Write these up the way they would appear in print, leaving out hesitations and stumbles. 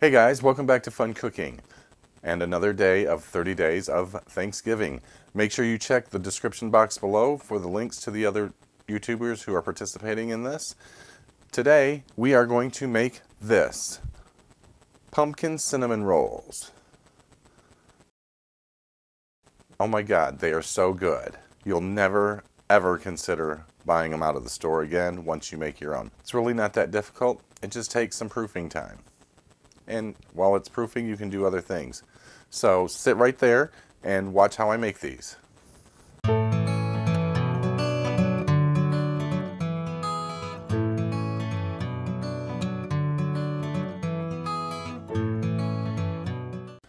Hey guys, welcome back to Fun Cooking and another day of 30 days of Thanksgiving. Make sure you check the description box below for the links to the other YouTubers who are participating in this. Today we are going to make this pumpkin cinnamon rolls. Oh my god, they are so good. You'll never ever consider buying them out of the store again once you make your own. It's really not that difficult. It just takes some proofing time. And while it's proofing, you can do other things. So sit right there and watch how I make these.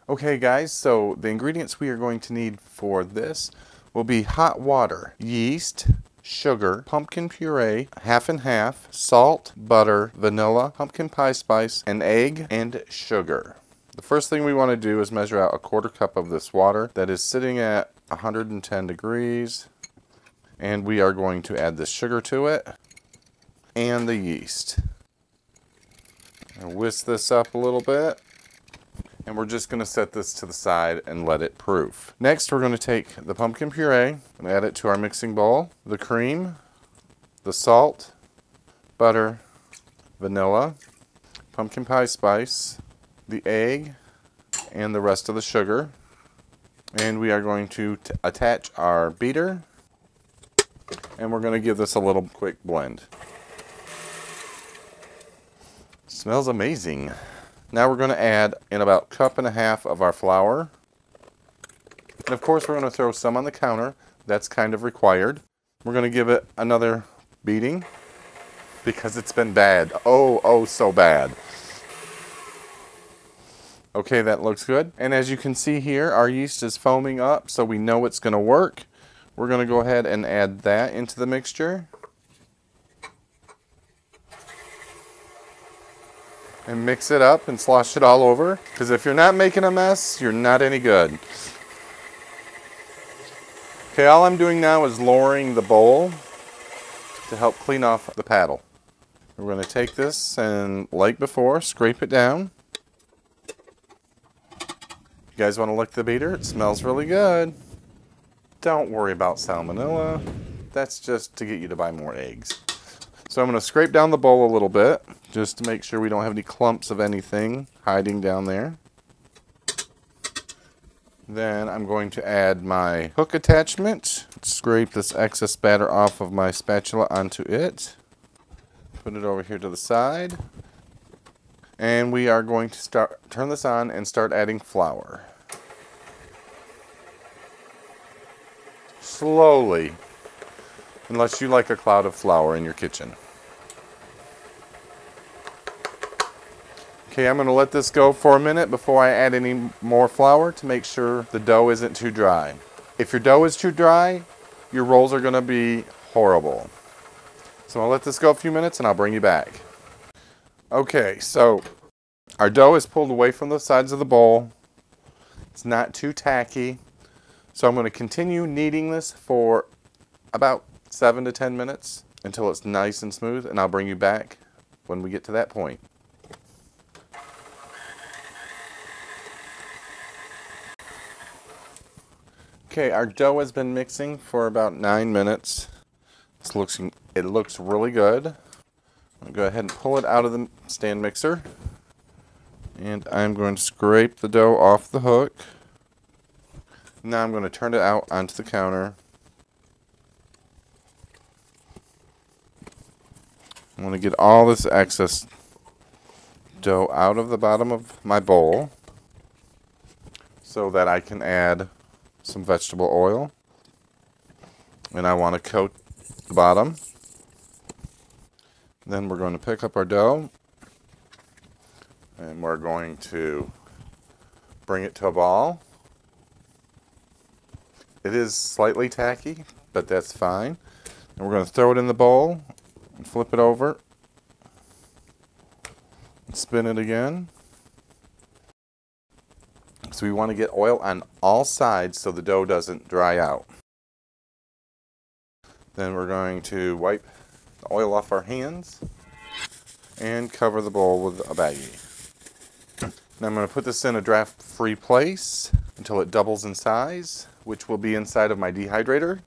Okay guys, so the ingredients we are going to need for this will be hot water, yeast, sugar, pumpkin puree, half and half, salt, butter, vanilla, pumpkin pie spice, an egg, and sugar. The first thing we want to do is measure out a 1/4 cup of this water that is sitting at 110 degrees. And we are going to add the sugar to it and the yeast. And whisk this up a little bit. And we're just going to set this to the side and let it proof. Next, we're going to take the pumpkin puree and add it to our mixing bowl. The cream, the salt, butter, vanilla, pumpkin pie spice, the egg, and the rest of the sugar. And we are going to attach our beater. And we're going to give this a little quick blend. Smells amazing. Now we're going to add in about 1.5 cups of our flour. And of course we're going to throw some on the counter. That's kind of required. We're going to give it another beating because it's been bad. Oh, so bad. Okay, that looks good. And as you can see here, our yeast is foaming up, so we know it's going to work. We're going to go ahead and add that into the mixture. And mix it up and slosh it all over. Because if you're not making a mess, you're not any good. Okay, all I'm doing now is lowering the bowl to help clean off the paddle. We're going to take this and, like before, scrape it down. You guys want to lick the beater? It smells really good. Don't worry about salmonella. That's just to get you to buy more eggs. So I'm going to scrape down the bowl a little bit, just to make sure we don't have any clumps of anything hiding down there. Then I'm going to add my hook attachment. Scrape this excess batter off of my spatula onto it. Put it over here to the side. And we are going to turn this on and start adding flour. Slowly, unless you like a cloud of flour in your kitchen. Okay, I'm going to let this go for a minute before I add any more flour to make sure the dough isn't too dry. If your dough is too dry, your rolls are going to be horrible. So I'll let this go a few minutes and I'll bring you back. Okay, so our dough is pulled away from the sides of the bowl. It's not too tacky. So I'm going to continue kneading this for about 7 to 10 minutes until it's nice and smooth, and I'll bring you back when we get to that point. Okay, our dough has been mixing for about 9 minutes. It looks really good. I'm going to go ahead and pull it out of the stand mixer. And I'm going to scrape the dough off the hook. Now I'm going to turn it out onto the counter. I'm going to get all this excess dough out of the bottom of my bowl so that I can add some vegetable oil. And I want to coat the bottom. Then we're going to pick up our dough and we're going to bring it to a ball. It is slightly tacky, but that's fine. And we're going to throw it in the bowl and flip it over. And spin it again. So we want to get oil on all sides so the dough doesn't dry out. Then we're going to wipe the oil off our hands and cover the bowl with a baggie. Now I'm going to put this in a draft-free place until it doubles in size, which will be inside of my dehydrator,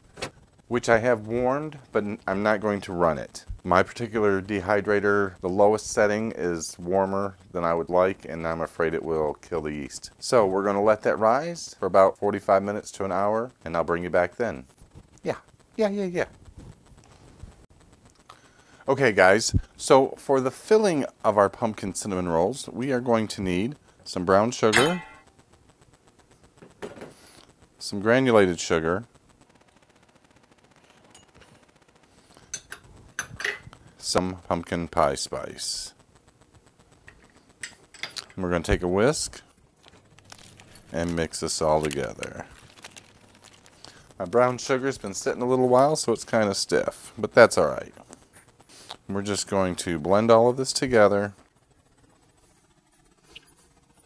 which I have warmed, but I'm not going to run it. My particular dehydrator, the lowest setting is warmer than I would like, and I'm afraid it will kill the yeast. So we're going to let that rise for about 45 minutes to an hour, and I'll bring you back then. Yeah. Okay guys, so for the filling of our pumpkin cinnamon rolls, we are going to need some brown sugar, some granulated sugar, some pumpkin pie spice. And we're going to take a whisk and mix this all together. My brown sugar's been sitting a little while, so it's kind of stiff, but that's all right. We're just going to blend all of this together.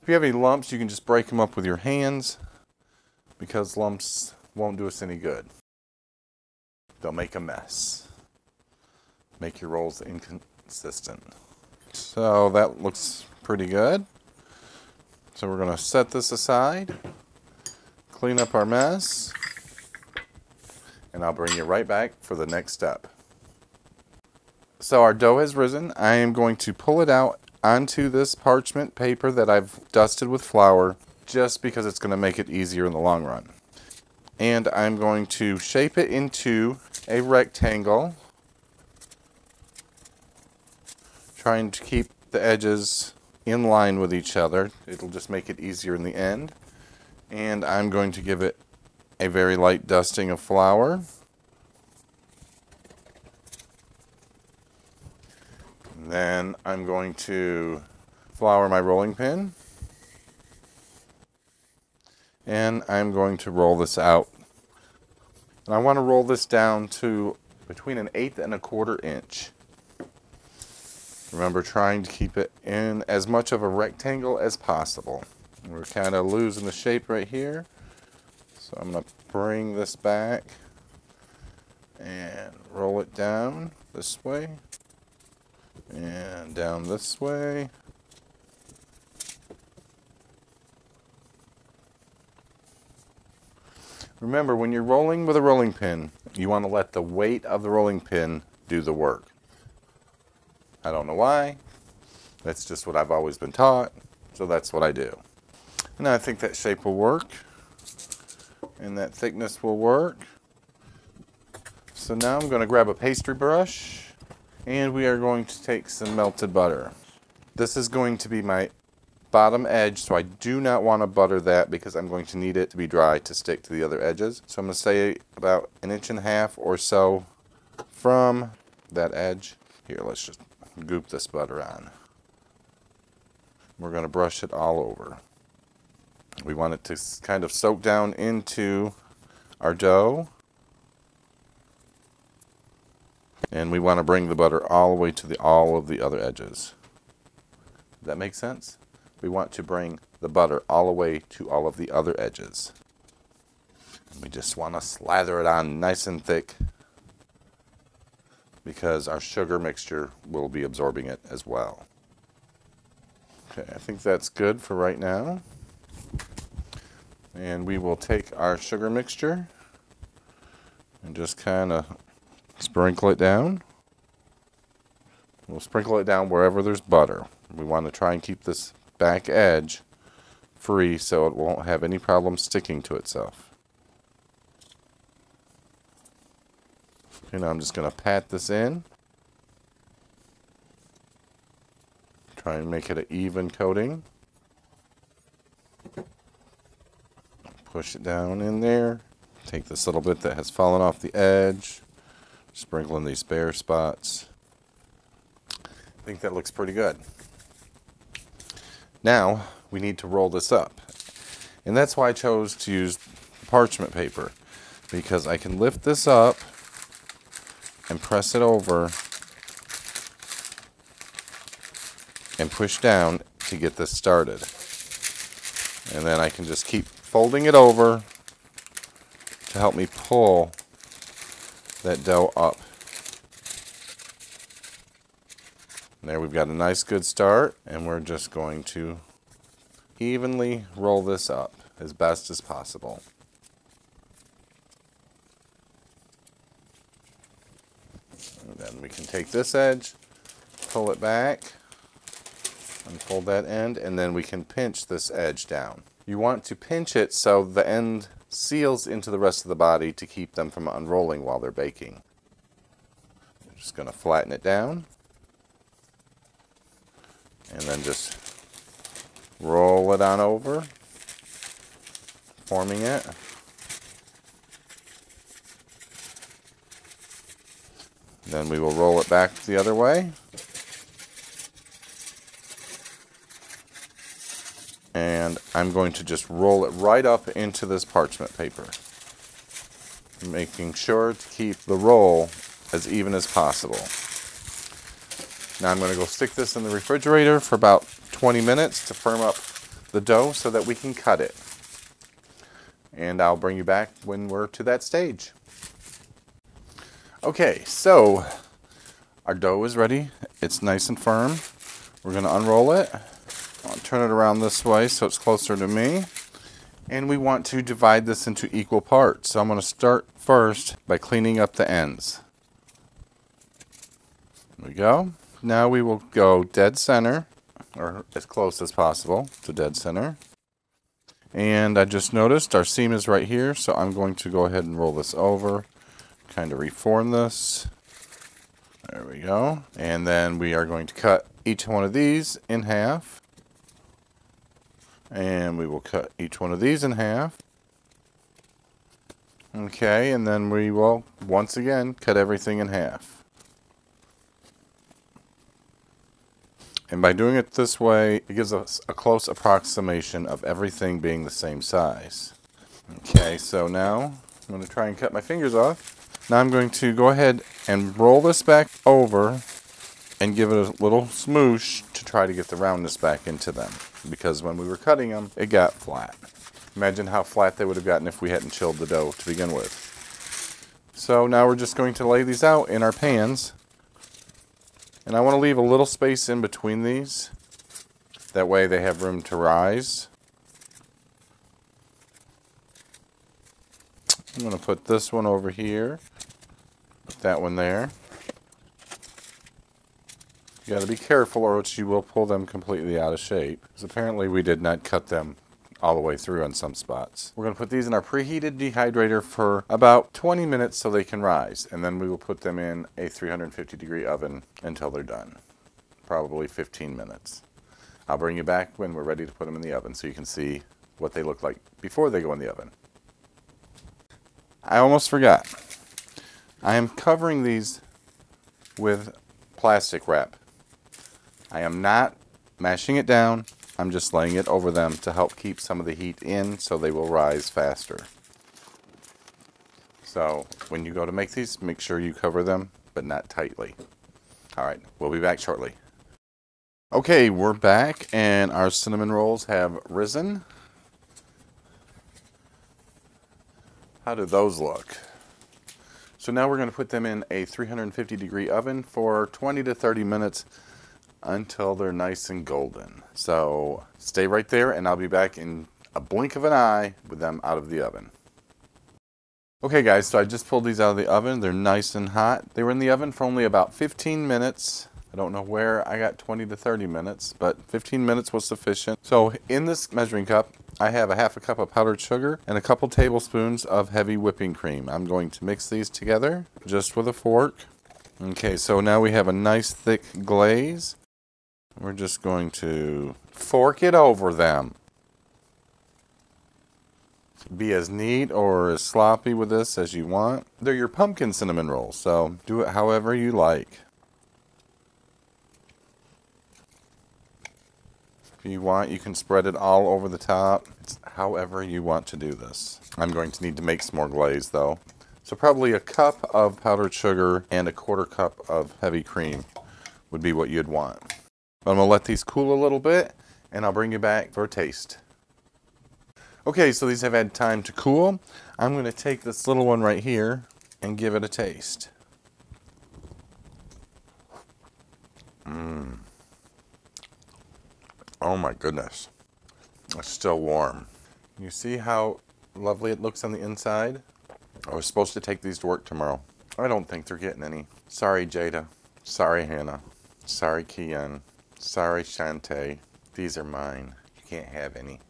If you have any lumps, you can just break them up with your hands, because lumps won't do us any good. They'll make a mess. Make your rolls inconsistent. So that looks pretty good. So we're going to set this aside, clean up our mess, and I'll bring you right back for the next step. So our dough has risen. I am going to pull it out onto this parchment paper that I've dusted with flour, just because it's going to make it easier in the long run. And I'm going to shape it into a rectangle, trying to keep the edges in line with each other. It'll just make it easier in the end. And I'm going to give it a very light dusting of flour. And then I'm going to flour my rolling pin. And I'm going to roll this out. And I want to roll this down to between 1/8 and 1/4 inch. Remember, trying to keep it in as much of a rectangle as possible. We're kind of losing the shape right here. So I'm going to bring this back and roll it down this way and down this way. Remember, when you're rolling with a rolling pin, you want to let the weight of the rolling pin do the work. I don't know why. That's just what I've always been taught, so that's what I do. And I think that shape will work, and that thickness will work. So now I'm going to grab a pastry brush, and we are going to take some melted butter. This is going to be my bottom edge, so I do not want to butter that because I'm going to need it to be dry to stick to the other edges. So I'm going to say about 1.5 inches or so from that edge. Here, let's just goop this butter on. We're going to brush it all over. We want it to kind of soak down into our dough. And we want to bring the butter all the way to all of the other edges. Does that make sense? We want to bring the butter all the way to all of the other edges. And we just want to slather it on nice and thick, because our sugar mixture will be absorbing it as well. Okay, I think that's good for right now. And we will take our sugar mixture and just kind of sprinkle it down. We'll sprinkle it down wherever there's butter. We want to try and keep this back edge free so it won't have any problem sticking to itself. Okay, now I'm just going to pat this in. Try and make it an even coating. Push it down in there. Take this little bit that has fallen off the edge. Sprinkle in these bare spots. I think that looks pretty good. Now we need to roll this up. And that's why I chose to use parchment paper, because I can lift this up and press it over and push down to get this started. And then I can just keep folding it over to help me pull that dough up. And there we've got a nice good start, and we're just going to evenly roll this up as best as possible. And then we can take this edge, pull it back, unfold that end, and then we can pinch this edge down. You want to pinch it so the end seals into the rest of the body to keep them from unrolling while they're baking. I'm just going to flatten it down and then just roll it on over, forming it. Then we will roll it back the other way. And I'm going to just roll it right up into this parchment paper, making sure to keep the roll as even as possible. Now I'm going to go stick this in the refrigerator for about 20 minutes to firm up the dough so that we can cut it. And I'll bring you back when we're to that stage. Okay, so our dough is ready. It's nice and firm. We're going to unroll it. I'll turn it around this way so it's closer to me. And we want to divide this into equal parts. So I'm going to start first by cleaning up the ends. There we go. Now we will go dead center, or as close as possible to dead center. And I just noticed our seam is right here, so I'm going to go ahead and roll this over, kind of reform this. There we go. And then we are going to cut each one of these in half. And we will cut each one of these in half. Okay, and then we will, once again, cut everything in half. And by doing it this way, it gives us a close approximation of everything being the same size. Okay, so now I'm going to try and cut my fingers off. Now I'm going to go ahead and roll this back over and give it a little smoosh to try to get the roundness back into them. Because when we were cutting them, it got flat. Imagine how flat they would have gotten if we hadn't chilled the dough to begin with. So now we're just going to lay these out in our pans. And I want to leave a little space in between these. That way they have room to rise. I'm going to put this one over here. Put that one there. You got to be careful or else you will pull them completely out of shape. Because apparently we did not cut them all the way through on some spots. We're going to put these in our preheated dehydrator for about 20 minutes so they can rise. And then we will put them in a 350 degree oven until they're done. Probably 15 minutes. I'll bring you back when we're ready to put them in the oven so you can see what they look like before they go in the oven. I almost forgot. I am covering these with plastic wrap. I am not mashing it down. I'm just laying it over them to help keep some of the heat in so they will rise faster. So when you go to make these, make sure you cover them, but not tightly. All right, we'll be back shortly. Okay, we're back and our cinnamon rolls have risen. How do those look? So now we're going to put them in a 350 degree oven for 20 to 30 minutes until they're nice and golden. So stay right there and I'll be back in a blink of an eye with them out of the oven. Okay guys, so I just pulled these out of the oven. They're nice and hot. They were in the oven for only about 15 minutes. I don't know where I got 20 to 30 minutes, but 15 minutes was sufficient. So in this measuring cup, I have a half a cup of powdered sugar and a couple tablespoons of heavy whipping cream. I'm going to mix these together just with a fork. Okay, so now we have a nice thick glaze. We're just going to fork it over them. Be as neat or as sloppy with this as you want. They're your pumpkin cinnamon rolls, so do it however you like. If you want, you can spread it all over the top. It's however you want to do this. I'm going to need to make some more glaze though. So probably a cup of powdered sugar and a quarter cup of heavy cream would be what you'd want. But I'm going to let these cool a little bit and I'll bring you back for a taste. Okay, so these have had time to cool. I'm going to take this little one right here and give it a taste. Oh my goodness. It's still warm. You see how lovely it looks on the inside? I was supposed to take these to work tomorrow. I don't think they're getting any. Sorry, Jada. Sorry, Hannah. Sorry, Kian. Sorry, Shantae. These are mine. You can't have any.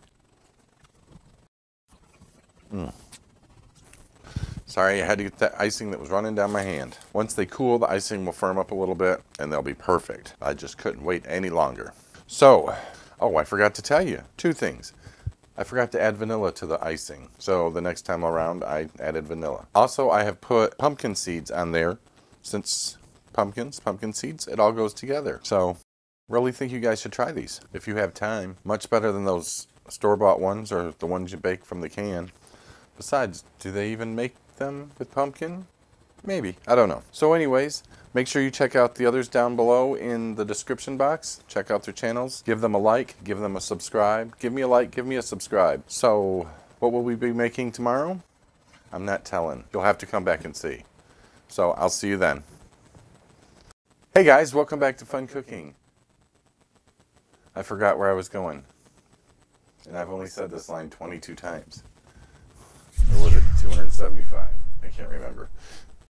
Sorry, I had to get that icing that was running down my hand. Once they cool, the icing will firm up a little bit and they'll be perfect. I just couldn't wait any longer. So, oh, I forgot to tell you 2 things. I forgot to add vanilla to the icing. So the next time around, I added vanilla. Also, I have put pumpkin seeds on there. Since pumpkin seeds, it all goes together. So, really think you guys should try these if you have time. Much better than those store-bought ones or the ones you bake from the can. Besides, do they even make them with pumpkin? Maybe. I don't know. So anyways, make sure you check out the others down below in the description box. Check out their channels. Give them a like. Give them a subscribe. Give me a like. Give me a subscribe. So, what will we be making tomorrow? I'm not telling. You'll have to come back and see. So, I'll see you then. Hey guys, welcome back to Fun Cooking. I forgot where I was going. And I've only said this line 22 times. Or was it 275? I can't remember.